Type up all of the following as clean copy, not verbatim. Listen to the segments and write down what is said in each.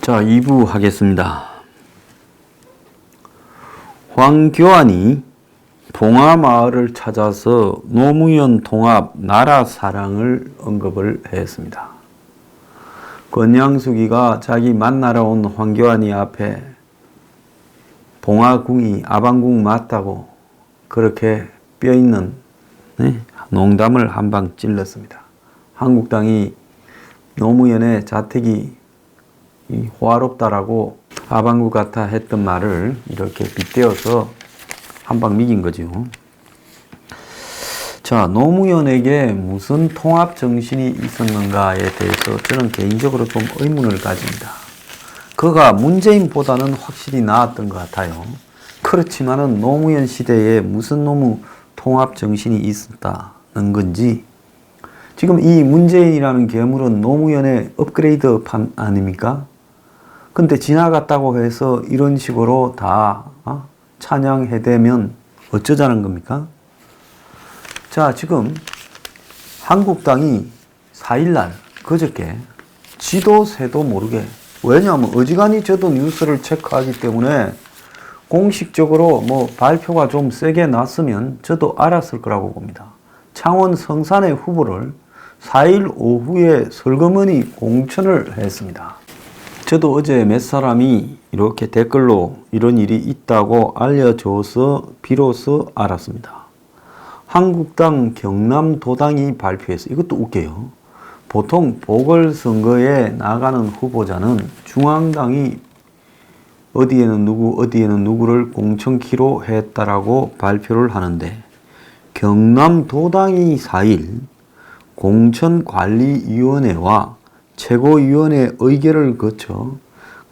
자, 2부 하겠습니다. 황교안이 봉하마을을 찾아서 노무현 통합 나라 사랑을 언급을 했습니다. 권양숙이가 자기 만나러 온 황교안이 앞에 봉하궁이 아방궁 맞다고 그렇게 뼈있는 농담을 한 방 찔렀습니다. 한국당이 노무현의 자택이 호화롭다라고 아방구 같아 했던 말을 이렇게 빗대어서 한 방 미긴 거죠. 자, 노무현에게 무슨 통합 정신이 있었는가에 대해서 저는 개인적으로 좀 의문을 가집니다. 그가 문재인보다는 확실히 나았던 것 같아요. 그렇지만은 노무현 시대에 무슨 놈의 통합 정신이 있었다는 건지, 지금 이 문재인이라는 괴물은 노무현의 업그레이드 판 아닙니까? 근데 지나갔다고 해서 이런 식으로 다 찬양해대면 어쩌자는 겁니까? 자, 지금 한국당이 4일날 그저께 지도 새도 모르게, 왜냐하면 어지간히 저도 뉴스를 체크하기 때문에 공식적으로 발표가 좀 세게 났으면 저도 알았을 거라고 봅니다. 창원 성산의 후보를 4일 오후에 설거머니 공천을 했습니다. 저도 어제 몇 사람이 이렇게 댓글로 이런 일이 있다고 알려줘서 비로소 알았습니다. 한국당 경남도당이 발표해서, 이것도 웃겨요. 보통 보궐선거에 나가는 후보자는 중앙당이 어디에는 누구 어디에는 누구를 공천키로 했다라고 발표를 하는데, 경남도당이 4일 공천관리위원회와 최고위원회 의결을 거쳐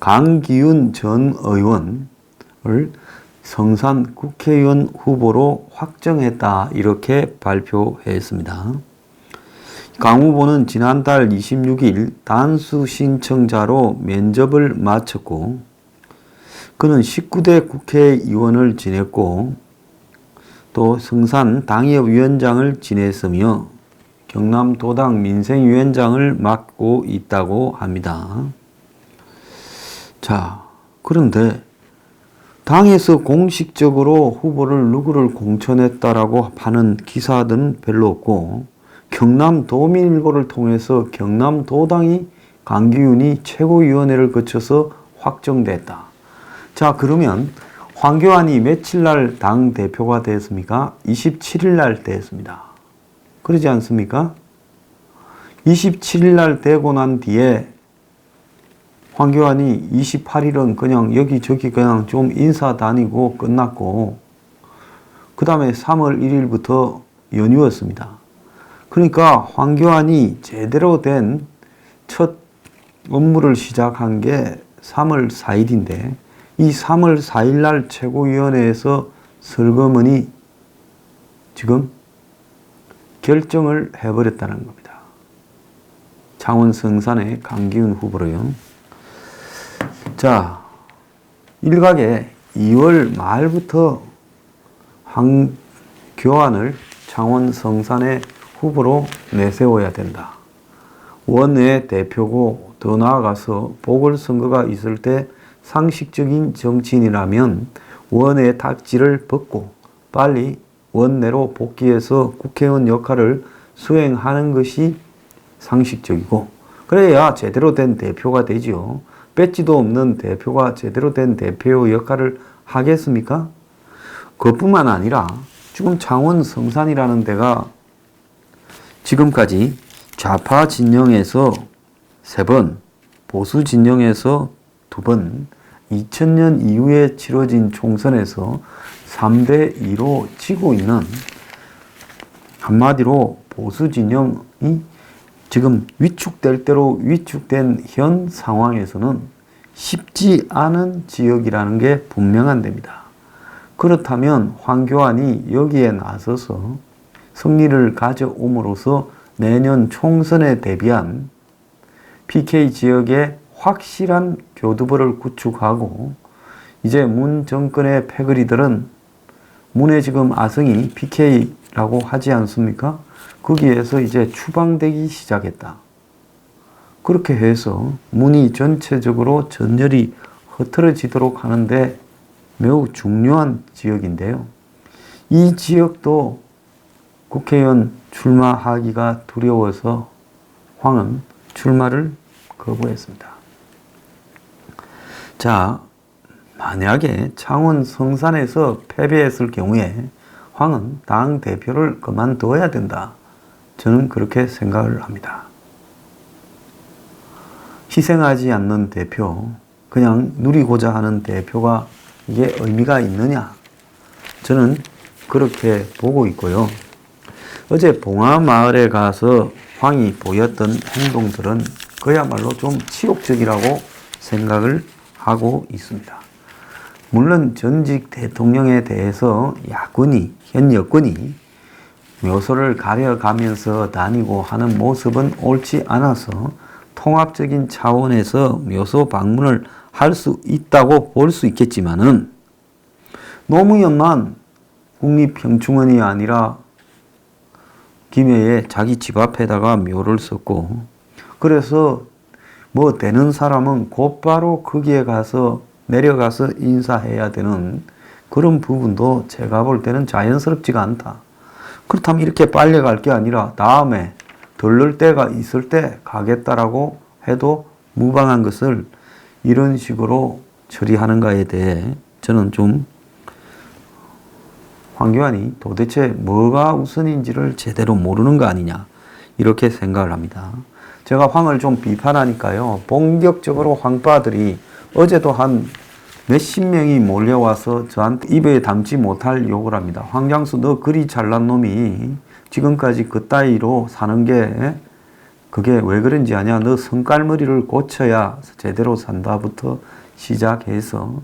강기훈 전 의원을 성산 국회의원 후보로 확정했다, 이렇게 발표했습니다. 강 후보는 지난달 26일 단수 신청자로 면접을 마쳤고, 그는 19대 국회의원을 지냈고 또 성산 당협위원장을 지냈으며 경남도당 민생위원장을 맡고 있다고 합니다. 자, 그런데 당에서 공식적으로 후보를 누구를 공천했다라고 하는 기사들은 별로 없고, 경남도민일보를 통해서 경남도당이 강기훈이 최고위원회를 거쳐서 확정됐다. 자, 그러면 황교안이 며칠 날 당대표가 됐습니까? 27일 날 됐습니다. 그러지 않습니까? 27일 날 되고 난 뒤에 황교안이 28일은 그냥 여기저기 그냥 좀 인사 다니고 끝났고, 그 다음에 3월 1일부터 연휴였습니다. 그러니까 황교안이 제대로 된 첫 업무를 시작한 게 3월 4일인데 이 3월 4일 날 최고위원회에서 설거머니 지금 결정을 해버렸다는 겁니다. 창원 성산의 강기훈 후보로요. 자, 일각에 2월 말부터 황교안을 창원 성산의 후보로 내세워야 된다. 원외 대표고 더 나아가서 보궐선거가 있을 때 상식적인 정치인이라면 원외 딱지를 벗고 빨리 원내로 복귀해서 국회의원 역할을 수행하는 것이 상식적이고, 그래야 제대로 된 대표가 되지요. 배지도 없는 대표가 제대로 된 대표 역할을 하겠습니까? 그것뿐만 아니라 지금 창원 성산이라는 데가 지금까지 좌파 진영에서 3번, 보수 진영에서 2번, 2000년 이후에 치러진 총선에서 3대 2로 지고 있는, 한마디로 보수 진영이 지금 위축될 대로 위축된 현 상황에서는 쉽지 않은 지역이라는 게 분명한 데입니다. 그렇다면 황교안이 여기에 나서서 승리를 가져옴으로써 내년 총선에 대비한 PK 지역에 확실한 교두보를 구축하고, 이제 문 정권의 패거리들은 문에 지금 아성이 PK라고 하지 않습니까? 거기에서 이제 추방되기 시작했다. 그렇게 해서 문이 전체적으로 전열이 흐트러지도록 하는데 매우 중요한 지역인데요. 이 지역도 국회의원 출마하기가 두려워서 황은 출마를 거부했습니다. 자, 만약에 창원 성산에서 패배했을 경우에 황은 당 대표를 그만둬야 된다. 저는 그렇게 생각을 합니다. 희생하지 않는 대표, 그냥 누리고자 하는 대표가 이게 의미가 있느냐? 저는 그렇게 보고 있고요. 어제 봉화마을에 가서 황이 보였던 행동들은 그야말로 좀 치욕적이라고 생각을 하고 있습니다. 물론 전직 대통령에 대해서 야권이, 현 여권이 묘소를 가려가면서 다니고 하는 모습은 옳지 않아서 통합적인 차원에서 묘소 방문을 할 수 있다고 볼 수 있겠지만은 노무현만 국립형충원이 아니라 김해에 자기 집 앞에다가 묘를 썼고, 그래서 뭐 되는 사람은 곧바로 거기에 가서 내려가서 인사해야 되는 그런 부분도 제가 볼 때는 자연스럽지가 않다. 그렇다면 이렇게 빨리 갈 게 아니라 다음에 들를 때가 있을 때 가겠다라고 해도 무방한 것을 이런 식으로 처리하는가에 대해 저는 좀 황교안이 도대체 뭐가 우선인지를 제대로 모르는 거 아니냐, 이렇게 생각을 합니다. 제가 황을 좀 비판하니까요, 본격적으로 황파들이 어제도 한 몇십 명이 몰려와서 저한테 입에 담지 못할 욕을 합니다. 황장수, 너 그리 잘난 놈이 지금까지 그 따위로 사는 게 그게 왜 그런지 아냐? 너 성깔머리를 고쳐야 제대로 산다부터 시작해서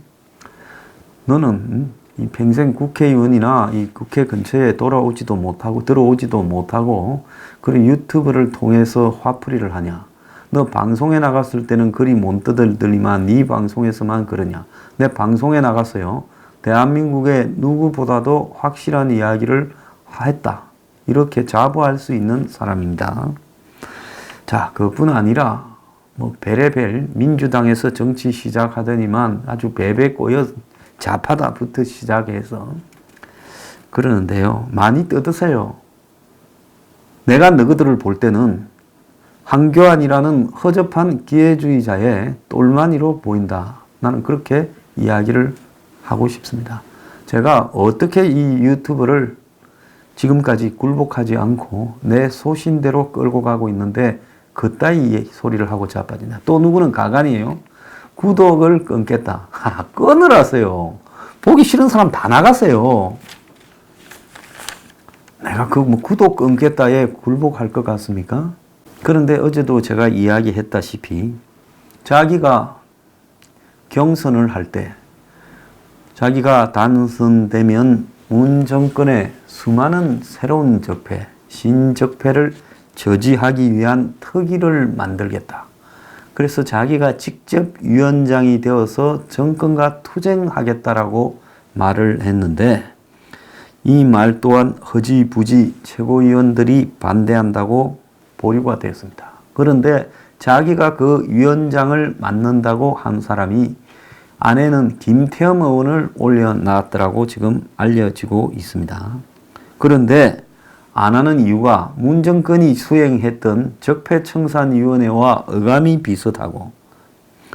너는 이 평생 국회의원이나 이 국회 근처에 돌아오지도 못하고 들어오지도 못하고 그런 유튜브를 통해서 화풀이를 하냐? 너 방송에 나갔을 때는 그리 못 떠들더니만 네 방송에서만 그러냐? 내 방송에 나갔어요. 대한민국의 누구보다도 확실한 이야기를 했다. 이렇게 자부할 수 있는 사람입니다. 자, 그뿐 아니라 뭐 베레벨 민주당에서 정치 시작하더니만 아주 베베 꼬여 좌파다부터 시작해서 그러는데요. 많이 뜯으세요. 내가 너희들을 볼 때는 황교안이라는 허접한 기회주의자의 똘마니로 보인다. 나는 그렇게 이야기를 하고 싶습니다. 제가 어떻게 이 유튜브를 지금까지 굴복하지 않고 내 소신대로 끌고 가고 있는데 그따위 소리를 하고 자빠진다. 또 누구는 가관이에요. 구독을 끊겠다. 끊으라세요. 보기 싫은 사람 다 나가세요. 내가 그 뭐 구독 끊겠다에 굴복할 것 같습니까? 그런데 어제도 제가 이야기했다시피 자기가 경선을 할 때 자기가 당선되면 문 정권의 수많은 새로운 적폐, 신적폐를 저지하기 위한 특위를 만들겠다. 그래서 자기가 직접 위원장이 되어서 정권과 투쟁하겠다라고 말을 했는데 이 말 또한 허지부지 최고위원들이 반대한다고 보류가 되었습니다. 그런데 자기가 그 위원장을 맡는다고 한 사람이 아내는 김태흠 의원을 올려놨더라고 지금 알려지고 있습니다. 그런데 안 하는 이유가 문 정권이 수행했던 적폐청산위원회와 어감이 비슷하고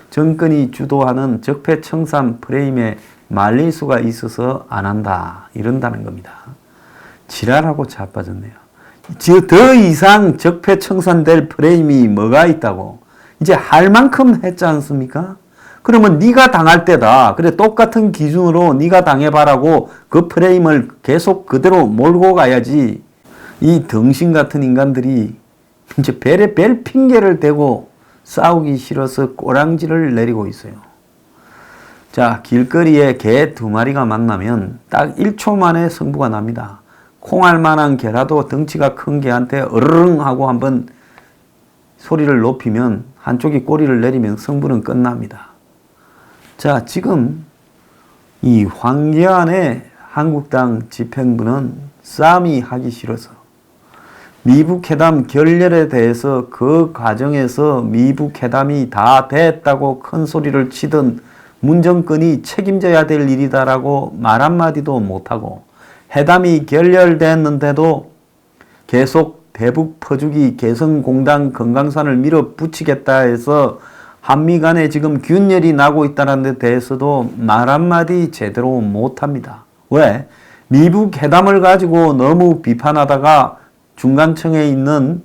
정권이 주도하는 적폐청산 프레임에 말릴 수가 있어서 안 한다 이런다는 겁니다. 지랄하고 자빠졌네요. 더 이상 적폐청산될 프레임이 뭐가 있다고 이제 할 만큼 했지 않습니까? 그러면 네가 당할 때다. 그래 똑같은 기준으로 네가 당해봐라고 그 프레임을 계속 그대로 몰고 가야지. 이 덩신 같은 인간들이 이제 별 핑계를 대고 싸우기 싫어서 꼬랑지를 내리고 있어요. 자, 길거리에 개 두 마리가 만나면 딱 1초 만에 승부가 납니다. 콩알만한 개라도 덩치가 큰 개한테 어르릉 하고 한번 소리를 높이면 한쪽이 꼬리를 내리면 승부는 끝납니다. 자, 지금 이 황교안의 한국당 집행부는 싸움이 하기 싫어서 미북 회담 결렬에 대해서 그 과정에서 미북 회담이 다 됐다고 큰 소리를 치던 문 정권이 책임져야 될 일이다라고 말 한마디도 못하고 회담이 결렬됐는데도 계속 대북 퍼주기 개성공단 금강산을 밀어붙이겠다 해서 한미 간에 지금 균열이 나고 있다는 데 대해서도 말 한마디 제대로 못합니다. 왜? 미북 회담을 가지고 너무 비판하다가 중간층에 있는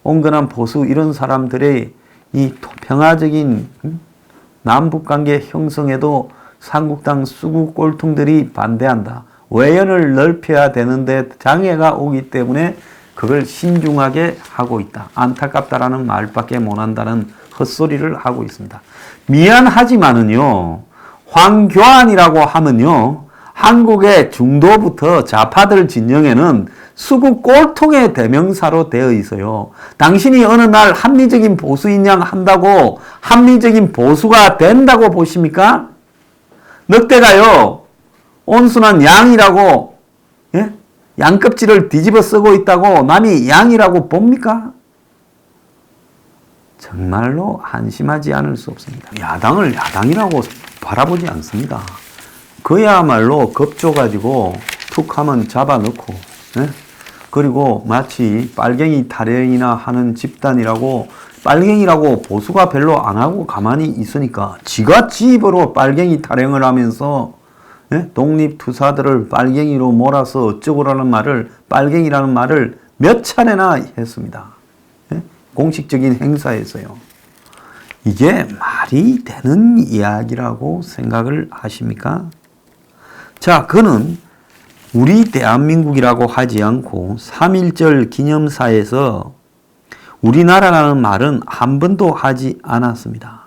온건한 보수 이런 사람들의 이 평화적인 남북관계 형성에도 삼국당 수구 꼴통들이 반대한다. 외연을 넓혀야 되는데 장애가 오기 때문에 그걸 신중하게 하고 있다. 안타깝다라는 말밖에 못한다는 헛소리를 하고 있습니다. 미안하지만은요, 황교안이라고 하면요, 한국의 중도부터 좌파들 진영에는 수구 꼴통의 대명사로 되어 있어요. 당신이 어느 날 합리적인 보수인 양 한다고 합리적인 보수가 된다고 보십니까? 늑대가요, 온순한 양이라고, 예? 양껍질을 뒤집어 쓰고 있다고 남이 양이라고 봅니까? 정말로 한심하지 않을 수 없습니다. 야당을 야당이라고 바라보지 않습니다. 그야말로 겁줘가지고 툭 하면 잡아넣고, 예? 그리고 마치 빨갱이 타령이나 하는 집단이라고 빨갱이라고 보수가 별로 안 하고 가만히 있으니까 지가 지 입으로 빨갱이 타령을 하면서, 예? 독립투사들을 빨갱이로 몰아서 어쩌고라는 말을, 빨갱이라는 말을 몇 차례나 했습니다. 예? 공식적인 행사에서요. 이게 말이 되는 이야기라고 생각을 하십니까? 자, 그는 우리 대한민국이라고 하지 않고 3.1절 기념사에서 우리나라라는 말은 한 번도 하지 않았습니다.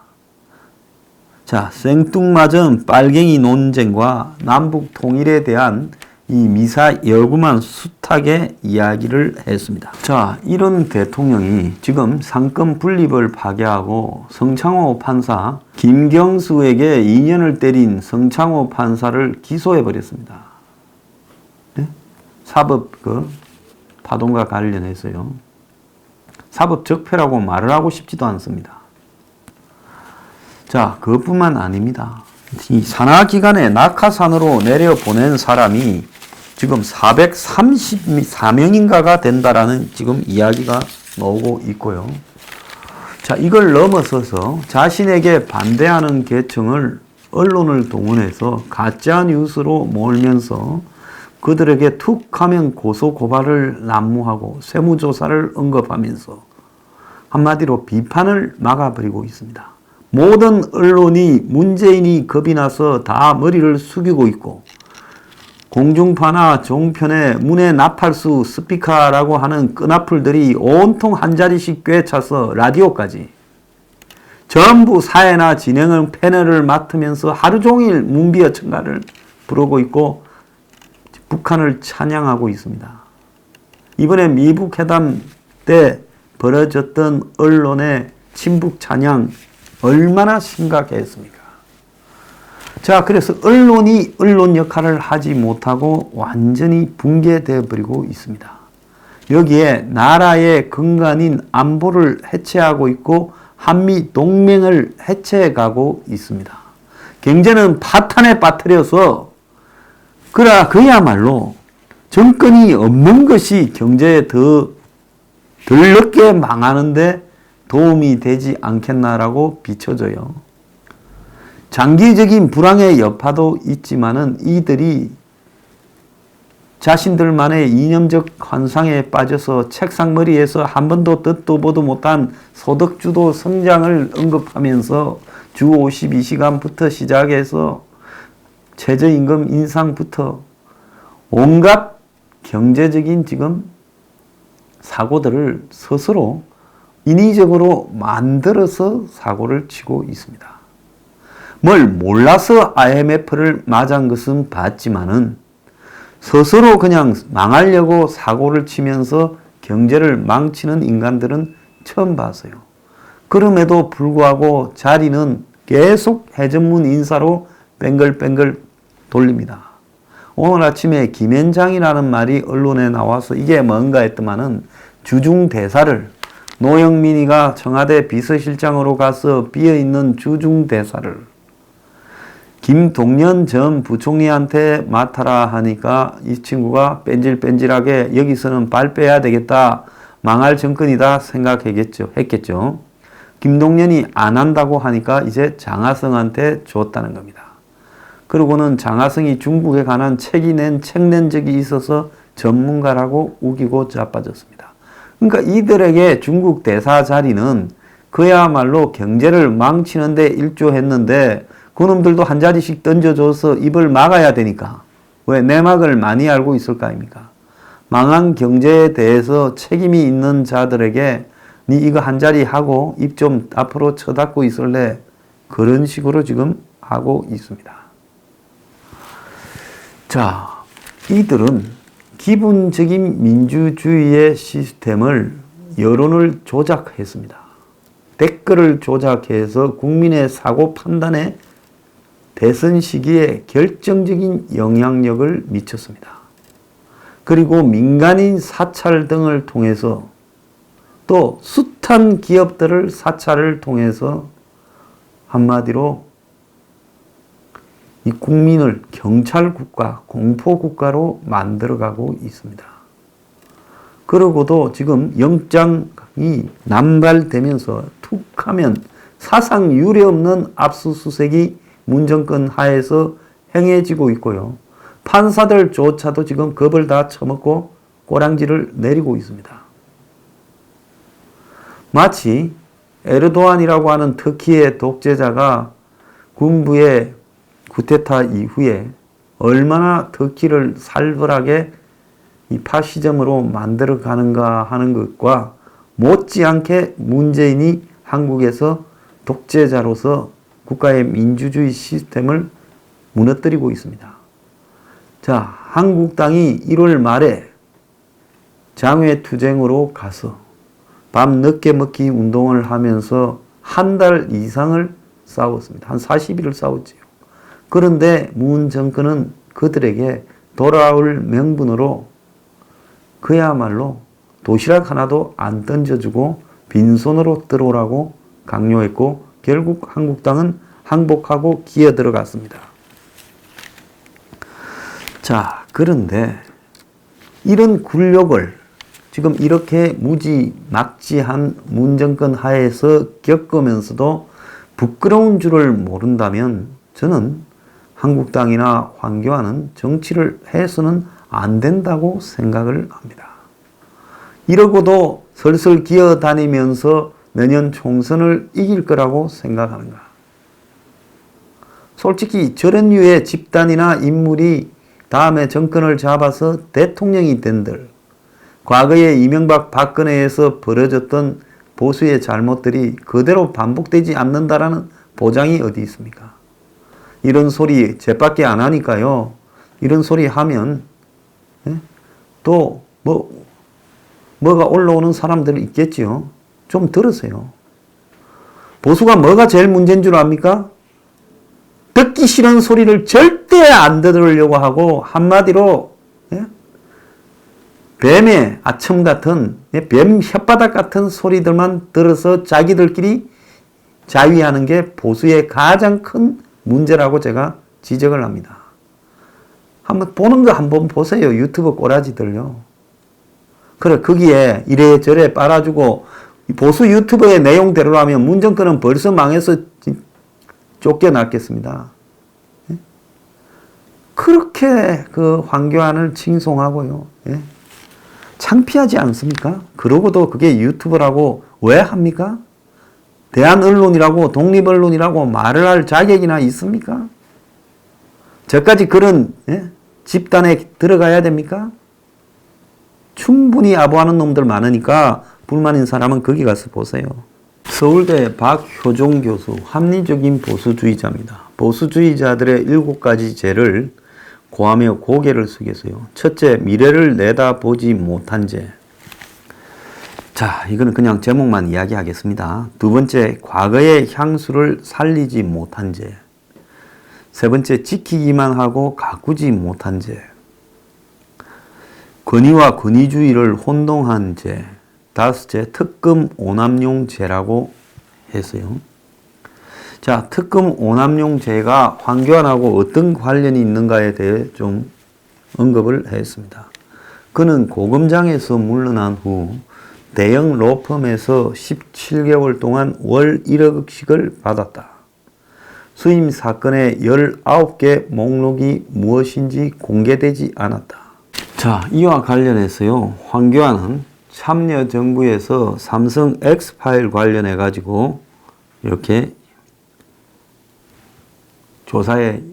자, 생뚱맞은 빨갱이 논쟁과 남북 통일에 대한 이 미사 여구만 숱하게 이야기를 했습니다. 자, 이런 대통령이 지금 상권 분립을 파괴하고 성창호 판사, 김경수에게 2년을 때린 성창호 판사를 기소해 버렸습니다. 네? 사법 파동과 관련해서요. 사법 적폐라고 말을 하고 싶지도 않습니다. 자, 그것뿐만 아닙니다. 이 산하기관에 낙하산으로 내려보낸 사람이 지금 434명인가가 된다라는 지금 이야기가 나오고 있고요. 자, 이걸 넘어서서 자신에게 반대하는 계층을 언론을 동원해서 가짜 뉴스로 몰면서 그들에게 툭 하면 고소 고발을 난무하고 세무조사를 언급하면서 한마디로 비판을 막아버리고 있습니다. 모든 언론이 문재인이 겁이 나서 다 머리를 숙이고 있고 공중파나 종편에 문의 나팔수 스피커라고 하는 끈앞풀들이 온통 한 자리씩 꿰차서 라디오까지 전부 사회나 진행을 패널을 맡으면서 하루 종일 문비어 청가를 부르고 있고 북한을 찬양하고 있습니다. 이번에 미북 회담 때 벌어졌던 언론의 친북 찬양 얼마나 심각했습니까? 자, 그래서 언론이 언론 역할을 하지 못하고 완전히 붕괴되어 버리고 있습니다. 여기에 나라의 근간인 안보를 해체하고 있고 한미 동맹을 해체해 가고 있습니다. 경제는 파탄에 빠뜨려서 그야말로 정권이 없는 것이 경제에 덜 늦게 망하는데 도움이 되지 않겠나라고 비춰져요. 장기적인 불황의 여파도 있지만은 이들이 자신들만의 이념적 환상에 빠져서 책상머리에서 한 번도 듣도 보도 못한 소득주도 성장을 언급하면서 주 52시간부터 시작해서 최저임금 인상부터 온갖 경제적인 지금 사고들을 스스로 인위적으로 만들어서 사고를 치고 있습니다. 뭘 몰라서 IMF를 맞은 것은 봤지만은 스스로 그냥 망하려고 사고를 치면서 경제를 망치는 인간들은 처음 봤어요. 그럼에도 불구하고 자리는 계속 해전문 인사로 뱅글뱅글 돌립니다. 오늘 아침에 김현장이라는 말이 언론에 나와서 이게 뭔가 했더만은 주중대사를 노영민이가 청와대 비서실장으로 가서 비어있는 주중대사를 김동연 전 부총리한테 맡아라 하니까 이 친구가 뺀질뺀질하게 여기서는 발 빼야 되겠다, 망할 정권이다 했겠죠. 김동연이 안 한다고 하니까 이제 장하성한테 줬다는 겁니다. 그러고는 장하성이 중국에 관한 책 낸 적이 있어서 전문가라고 우기고 자빠졌습니다. 그러니까 이들에게 중국 대사 자리는 그야말로 경제를 망치는데 일조했는데 그놈들도 한 자리씩 던져줘서 입을 막아야 되니까. 왜? 내막을 많이 알고 있을 거 아닙니까? 망한 경제에 대해서 책임이 있는 자들에게 니 이거 한 자리 하고 입 좀 앞으로 쳐닫고 있을래? 그런 식으로 지금 하고 있습니다. 자, 이들은 기본적인 민주주의의 시스템을 여론을 조작했습니다. 댓글을 조작해서 국민의 사고 판단에 대선 시기에 결정적인 영향력을 미쳤습니다. 그리고 민간인 사찰 등을 통해서 또 숱한 기업들을 사찰을 통해서 한마디로 이 국민을 경찰국가, 공포국가로 만들어가고 있습니다. 그러고도 지금 영장이 남발되면서 툭 하면 사상 유례 없는 압수수색이 문정권 하에서 행해지고 있고요. 판사들조차도 지금 겁을 다 처먹고 꼬랑지를 내리고 있습니다. 마치 에르도안이라고 하는 터키의 독재자가 군부의 쿠데타 이후에 얼마나 터키를 살벌하게 이 파시즘으로 만들어 가는가 하는 것과 못지않게 문재인이 한국에서 독재자로서 국가의 민주주의 시스템을 무너뜨리고 있습니다. 자, 한국당이 1월 말에 장외투쟁으로 가서 밤 늦게 먹기 운동을 하면서 한 달 이상을 싸웠습니다. 한 40일을 싸웠지요. 그런데 문 정권은 그들에게 돌아올 명분으로 그야말로 도시락 하나도 안 던져주고 빈손으로 들어오라고 강요했고 결국 한국당은 항복하고 기어 들어갔습니다. 자, 그런데 이런 굴욕을 지금 이렇게 무지막지한 문정권 하에서 겪으면서도 부끄러운 줄을 모른다면 저는 한국당이나 황교안은 정치를 해서는 안 된다고 생각을 합니다. 이러고도 설설 기어다니면서 내년 총선을 이길 거라고 생각하는가? 솔직히 저런 류의 집단이나 인물이 다음에 정권을 잡아서 대통령이 된들, 과거에 이명박 박근혜에서 벌어졌던 보수의 잘못들이 그대로 반복되지 않는다라는 보장이 어디 있습니까? 이런 소리 제밖에 안 하니까요. 이런 소리 하면 또 뭐가 올라오는 사람들 있겠지요. 좀 들으세요. 보수가 뭐가 제일 문제인 줄 압니까? 듣기 싫은 소리를 절대 안 들으려고 하고 한마디로 뱀의 아첨 같은 뱀 혓바닥 같은 소리들만 들어서 자기들끼리 자위하는 게 보수의 가장 큰 문제라고 제가 지적을 합니다. 한번 보는 거 한번 보세요. 유튜브 꼬라지들요. 그래 거기에 이래저래 빨아주고 보수 유튜버의 내용대로 하면 문정권은 벌써 망해서 쫓겨났겠습니다. 그렇게 그 황교안을 칭송하고요. 창피하지 않습니까? 그러고도 그게 유튜브라고 왜 합니까? 대한 언론이라고 독립언론이라고 말을 할 자격이나 있습니까? 저까지 그런 집단에 들어가야 됩니까? 충분히 아부하는 놈들 많으니까 불만인 사람은 거기 가서 보세요. 서울대 박효종 교수, 합리적인 보수주의자입니다. 보수주의자들의 7가지 죄를 고하며 고개를 숙였어요. 첫째, 미래를 내다보지 못한 죄. 자, 이거는 그냥 제목만 이야기하겠습니다. 두 번째, 과거의 향수를 살리지 못한 죄. 세 번째, 지키기만 하고 가꾸지 못한 죄. 권위와 권위주의를 혼동한 죄. 다섯째, 특금 오남용죄라고 했어요. 자, 특금 오남용죄가 황교안하고 어떤 관련이 있는가에 대해 좀 언급을 했습니다. 그는 고검장에서 물러난 후 대형 로펌에서 17개월 동안 월 1억씩을 받았다. 수임 사건의 19개 목록이 무엇인지 공개되지 않았다. 자, 이와 관련해서요, 황교안은 참여정부에서 삼성 X파일 관련해 가지고 이렇게 조사의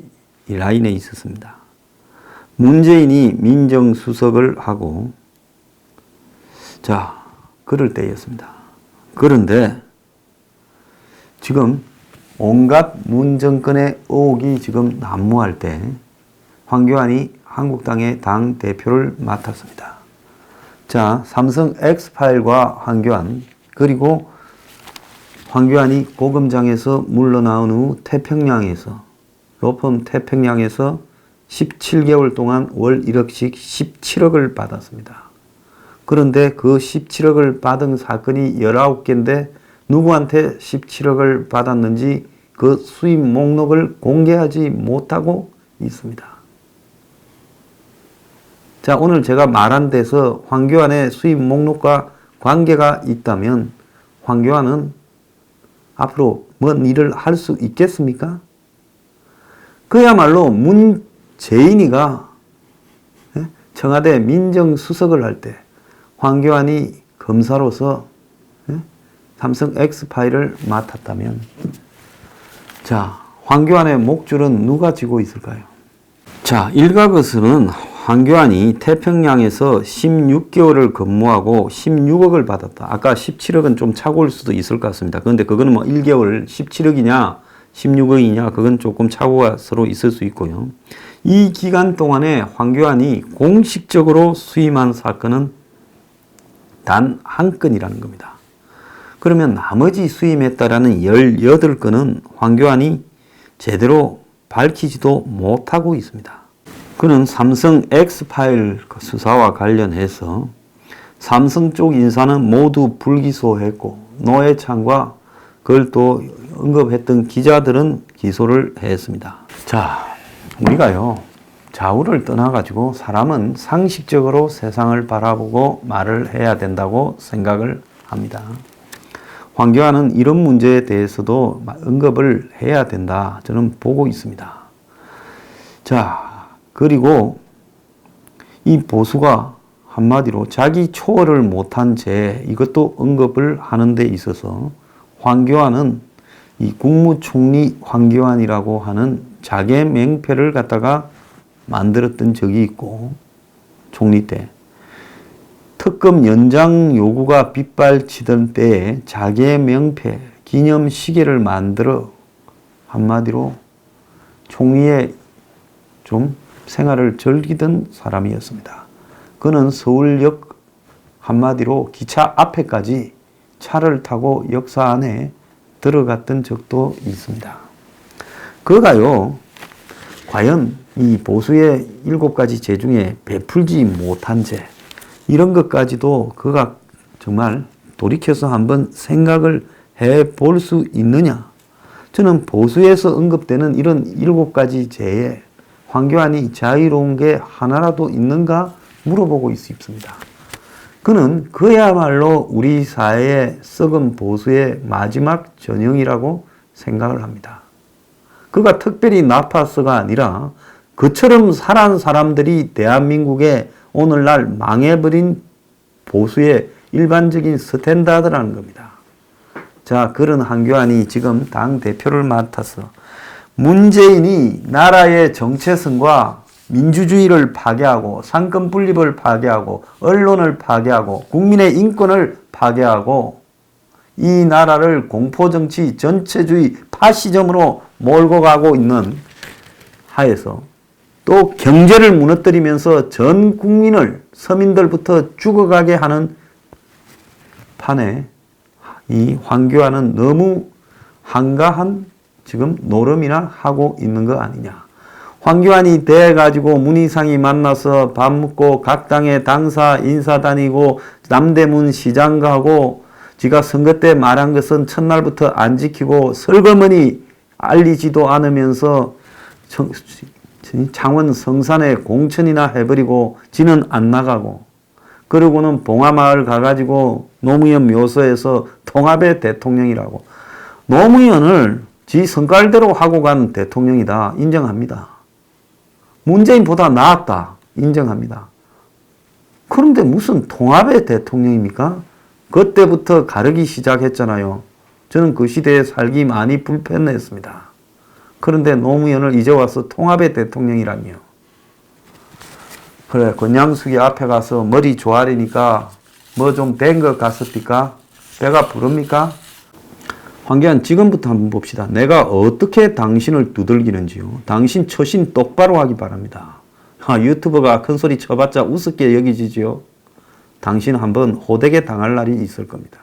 라인에 있었습니다. 문재인이 민정수석을 하고, 자, 그럴 때였습니다. 그런데 지금 온갖 문정권의 의혹이 지금 난무할 때 황교안이 한국당의 당 대표를 맡았습니다. 자, 삼성 X파일과 황교안, 그리고 황교안이 고검장에서 물러나온 후 태평양에서, 로펌 태평양에서 17개월 동안 월 1억씩 17억을 받았습니다. 그런데 그 17억을 받은 사건이 19개인데 누구한테 17억을 받았는지 그 수입 목록을 공개하지 못하고 있습니다. 자, 오늘 제가 말한 데서 황교안의 수입 목록과 관계가 있다면 황교안은 앞으로 뭔 일을 할 수 있겠습니까? 그야말로 문재인이가 청와대 민정수석을 할 때 황교안이 검사로서 삼성 X파일을 맡았다면, 자, 황교안의 목줄은 누가 쥐고 있을까요? 자, 일각에서는 황교안이 태평양에서 16개월을 근무하고 16억을 받았다. 아까 17억은 좀 차고 올 수도 있을 것 같습니다. 그런데 그거는 뭐 1개월 17억이냐 16억이냐 그건 조금 차고가 서로 있을 수 있고요. 이 기간 동안에 황교안이 공식적으로 수임한 사건은 단 한 건이라는 겁니다. 그러면 나머지 수임했다라는 18건은 황교안이 제대로 밝히지도 못하고 있습니다. 그는 삼성 X파일 수사와 관련해서 삼성 쪽 인사는 모두 불기소했고 노회찬과 그걸 또 언급했던 기자들은 기소를 했습니다. 자, 우리가요, 좌우를 떠나가지고 사람은 상식적으로 세상을 바라보고 말을 해야 된다고 생각을 합니다. 황교안은 이런 문제에 대해서도 언급을 해야 된다, 저는 보고 있습니다. 자, 그리고 이 보수가 한마디로 자기 초월을 못한 죄, 이것도 언급을 하는 데 있어서 황교안은 이 국무총리 황교안이라고 하는 자개 명패를 갖다가 만들었던 적이 있고, 총리 때 특검 연장 요구가 빗발치던 때에 자개 명패 기념 시계를 만들어 한마디로 총리의 좀 생활을 즐기던 사람이었습니다. 그는 서울역 한마디로 기차 앞에까지 차를 타고 역사 안에 들어갔던 적도 있습니다. 그가요, 과연 이 보수의 7가지 죄 중에 베풀지 못한 죄, 이런 것까지도 그가 정말 돌이켜서 한번 생각을 해볼 수 있느냐? 저는 보수에서 언급되는 이런 7가지 죄에 황교안이 자유로운 게 하나라도 있는가 물어보고 있습니다. 그는 그야말로 우리 사회의 썩은 보수의 마지막 전형이라고 생각을 합니다. 그가 특별히 나빴어가 아니라 그처럼 살아난 사람들이 대한민국의 오늘날 망해버린 보수의 일반적인 스탠다드라는 겁니다. 자, 그런 황교안이 지금 당대표를 맡아서 문재인이 나라의 정체성과 민주주의를 파괴하고 상권 분립을 파괴하고 언론을 파괴하고 국민의 인권을 파괴하고 이 나라를 공포정치 전체주의 파시즘으로 몰고 가고 있는 하에서 또 경제를 무너뜨리면서 전 국민을 서민들부터 죽어가게 하는 판에 이 황교안은 너무 한가한 지금 노름이나 하고 있는 거 아니냐. 황교안이 돼가지고 문희상이 만나서 밥 먹고 각 당의 당사 인사 다니고 남대문 시장 가고 지가 선거 때 말한 것은 첫날부터 안 지키고 설거머니 알리지도 않으면서 창원 성산에 공천이나 해버리고 지는 안 나가고 그러고는 봉화마을 가가지고 노무현 묘소에서 통합의 대통령이라고 노무현을 지 성깔대로 하고 간 대통령이다 인정합니다. 문재인보다 나았다 인정합니다. 그런데 무슨 통합의 대통령입니까? 그때부터 가르기 시작했잖아요. 저는 그 시대에 살기 많이 불편했습니다. 그런데 노무현을 이제 와서 통합의 대통령이라니요. 그래 권양숙이 앞에 가서 머리 조아리니까 뭐 좀 된 것 같습니까? 배가 부릅니까? 황교안 지금부터 한번 봅시다. 내가 어떻게 당신을 두들기는지요. 당신 처신 똑바로 하기 바랍니다. 유튜버가 큰소리 쳐봤자 우습게 여기지지요. 당신 한번 호되게 당할 날이 있을 겁니다.